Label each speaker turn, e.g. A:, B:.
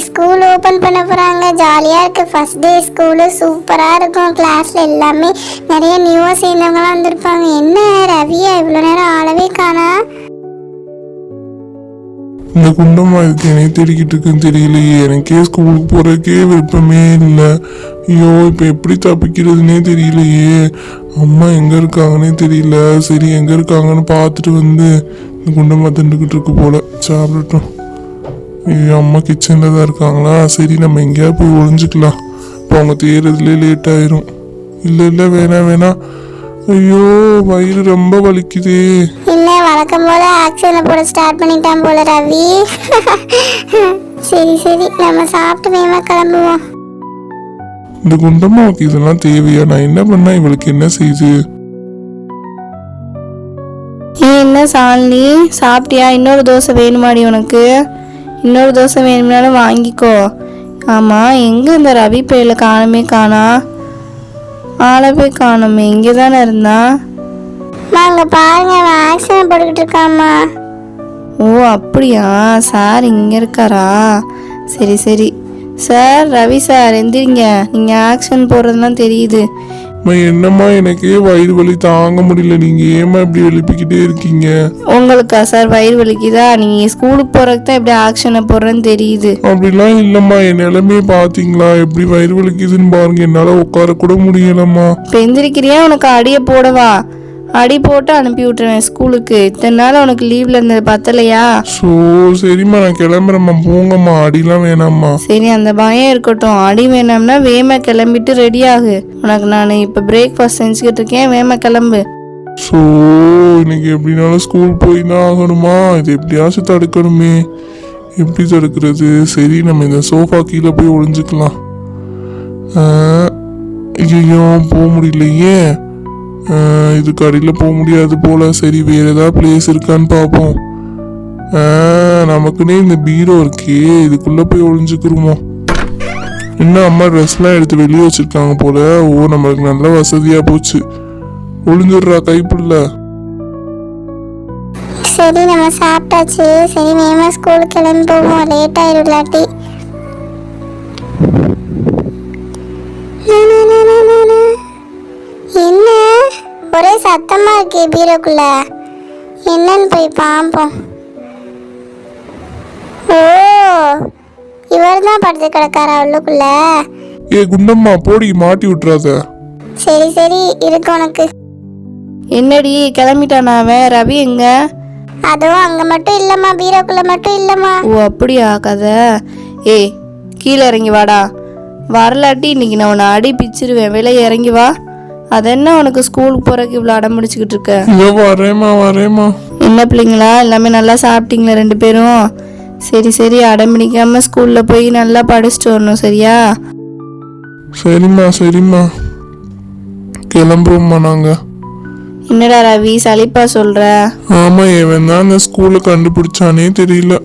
A: School open பண்ண போறாங்க. ஜாலியா இருக்கு. ஃபர்ஸ்ட் டே ஸ்கூலு சூப்பரா இருக்கும். கிளாஸ்ல எல்லாமே நிறைய நியூவா சேர்ந்தவங்களாம் வந்திருப்பாங்க. என்ன ரவியா இவ்வளவு நேரம் ஆளவே காணா?
B: இந்த குண்டம்மா இதுக்கு என்னை தேடிக்கிட்டு இருக்குன்னு தெரியலையே. எனக்கே ஸ்கூலுக்கு போறதுக்கே விருப்பமே இல்லை. ஐயோ இப்போ எப்படி தப்பிக்கிறதுனே தெரியலையே. அம்மா எங்க இருக்காங்கன்னே தெரியல. சரி எங்க இருக்காங்கன்னு பார்த்துட்டு வந்து இந்த குண்டம்மா திண்டுக்கிட்டு இருக்கு போல. சாப்பிடட்டும். ஐயோ அம்மா கிச்சன்ல தான் இருக்காங்களா? சரி நம்ம எங்கேயா போய் ஒளிஞ்சுக்கலாம். இப்போ அவங்க தேடுறதுலே லேட் ஆயிரும். இல்லை இல்லை வேணாம் வேணாம். ஐயோ வயிறு ரொம்ப வலிக்குதே.
A: என்ன வழக்கம் போல ஆக்ஷனை போட ஸ்டார்ட் பண்ணிட்டான் போல ரவி. சரி சரி நம்ம சாப்பிட்டு வேகமா கிளம்புவோம்.
B: இந்த குண்டம்மாவுக்கு இதெல்லாம் தேவையா? நான் என்ன பண்ணா இவளுக்கு என்ன செய்யுது?
C: என்ன சாலினி சாப்பிட்டியா? இன்னொரு தோசை வேணுமாடி உனக்கு? இன்னொரு தோசை வேணும்னாலும் வாங்கிக்கோ. ஆமாம் எங்கே இந்த ரவி பையில காணமே காணா? ஆளை போய் காணுமே. இங்கே தானே இருந்தான்.
A: அங்க பாருங்க அவன் ஆக்ஷன் போட்டுக்கிட்டு இருக்காமா.
C: ஓ அப்படியா? சார் இங்கே இருக்காரா? சரி சரி சார். ரவி சார் எந்திரிங்க. நீங்கள் ஆக்ஷன் போடுறதுலாம் தெரியுது.
B: என்னம்மா எனக்கே வயிறு வலி தாங்க முடியல. நீங்க ஏமா இப்படி எழுப்பிக்கிட்டே இருக்கீங்க?
C: உங்களுக்கா சார் வயிறு வலிக்குதா? நீங்கள் ஸ்கூலுக்கு போகிறதுக்கு தான் எப்படி ஆக்ஷனை போடுறேன்னு தெரியுது.
B: அப்படிலாம் இல்லம்மா. என் நிலைமையை பாத்தீங்களா? எப்படி வயிறு வலிக்குதுன்னு பாருங்க. என்னால உட்கார கூட முடியலம்மா.
C: இப்போ எந்திரிக்கிறியா? உனக்கு அடியை போடவா? அடி போட்டு அனுப்பி விட்டுருவேன் ஸ்கூலுக்கு. இத்தனை நாள் உனக்கு லீவ்ல இருந்தது பத்தலையா?
B: சோ சரிம்மா நான் கிளம்புறேம்மா. போங்கம்மா. அடிலாம் வேணாம்மா.
C: சரி அந்த பயம் இருக்கட்டும். அடி வேணாம்னா வேமா கிளம்பிட்டு ரெடி ஆகு. உனக்கு நான் இப்போ பிரேக்ஃபாஸ்ட் செஞ்சுக்கிட்டு இருக்கேன். வேமா கிளம்பு.
B: ஸோ இன்னைக்கு எப்படினாலும் ஸ்கூல் போய் தான் ஆகணுமா? இது எப்படியாச்சும் தடுக்கணுமே. எப்படி தடுக்கிறது? சரி நம்ம இந்த சோஃபா கீழே போய் ஒளிஞ்சுக்கலாம். ஐயோ போக முடியலையே. இதுக்கு அடியில் போக முடியாது போல. சரி வேற ஏதாவது பிளேஸ் இருக்கான்னு பார்ப்போம். நமக்குன்னே இந்த பீரோ இருக்கே, இதுக்குள்ள போய் ஒளிஞ்சுக்கிறோமோ. இன்னும் அம்மா ட்ரெஸ்லாம் எடுத்து வெளியே வச்சிருக்காங்க போல. ஓ நம்மளுக்கு நல்ல வசதியா போச்சு. ஒளிஞ்சிடுறா கைப்புள்ள.
A: சரி நம்ம சாப்பிட்டாச்சு. சரி வேகமா ஸ்கூலுக்கு கிளம்பி போவோம். லேட் ஆயிடும் இல்லாட்டி. என்ன ஒரே சத்தமா இருக்கே பீரோக்குள்ள? என்னன்னு போய் பார்ப்போம். ஓ இவர் தான் படுத்து கிடக்காரா உள்ளுக்குள்ள?
B: ஏ குண்டம்மா போடி, மாட்டி விட்டுறாத.
A: சரி சரி இருக்கு உனக்கு.
C: என்னடி கிளம்பிட்டானா அவன்? ரவி எங்க?
A: அதுவும் அங்க மட்டும் இல்லம்மா, பீரோக்குள்ள மட்டும் இல்லம்மா.
C: ஓ அப்படியா கதை? ஏய் கீழே இறங்கி வாடா. வரலாட்டி இன்னைக்கு நான் உன்னை அடி பிச்சிருவேன். வெளியே இறங்கி வா. அதென்ன உனக்கு ஸ்கூலுக்கு போறதுக்கு இவ்வளோ அடம் முடிச்சுக்கிட்டு இருக்க?
B: வரேம்மா வரேம்மா.
C: என்ன பிள்ளைங்களா எல்லாமே நல்லா சாப்பிட்டீங்களா ரெண்டு பேரும்? சரி சரி அடம் பிடிக்காம ஸ்கூல்ல போய் நல்லா படிச்சுட்டு வரணும் சரியா?
B: சரிம்மா சரிம்மா கிளம்புறோம்மா நாங்க.
C: என்னடா ரவி சலிப்பா சொல்ற?
B: ஆமா இவன் தான் அந்த ஸ்கூலை கண்டுபிடிச்சானே தெரியல.